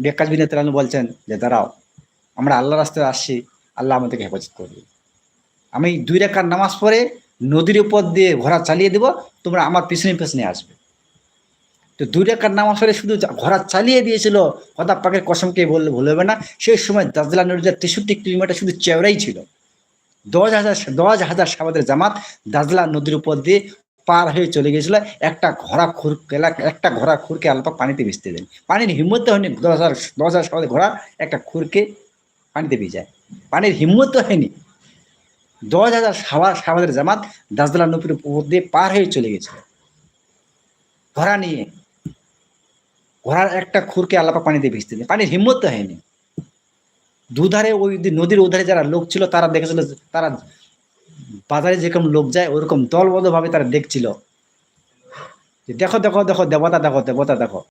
বেক্কাস বিন তাআলা বলছেন যে দাঁড়াও, আমরা আল্লাহ রাস্তায় আসছি, আল্লাহ আমাদেরকে হেফাজত করবে। আমি 2 রাকাত নামাজ পড়ে নদীর উপর দিয়ে ঘোড়া চালিয়ে দেব, তোমরা আমার পিছনে পিছনে আসবে। তো 2 রাকাত নামাজ পড়ে শুধু ঘোড়া চালিয়ে দিয়েছিল, খোদা পাকের কসমকে বললে ভুল হবে না। সেই সময় দাজলা নদীটা 63 কিলোমিটার শুধু চওড়াই ছিল। 10,000 সাহাবাদের জামাত দাজলা নদীর উপর দিয়ে পার হয়ে চলে গিয়েছিল। একটা ঘোড়া খুরকে আল্লাহ পাক পানিতে ভিজতে দেন। পানির হিম্মত হয়নি 10,000 সাহাবাদের ঘোড়া একটা খুরকে পানিতে ভিজায়। পানির হিম্মত হয়নি। 10,000 সাহাবাদের জামাত দাজলা নদীর উপর দিয়ে পার হয়ে চলে গেছিল ঘোড়া নিয়ে। ঘোড়ার একটা খুরকে আল্লাহ পাক পানিতে ভিজতে দেন। পানির হিম্মত হয়নি। দুধারে ওই নদীর ওধারে যারা লোক ছিল তারা দেখেছিল, তারা বাজারে যেরকম লোক যায় ওরকম দলবদ্ধভাবে তারা দেখছিল যে দেখো দেখো দেখো দেবতা দেখো দেবতা দেখো।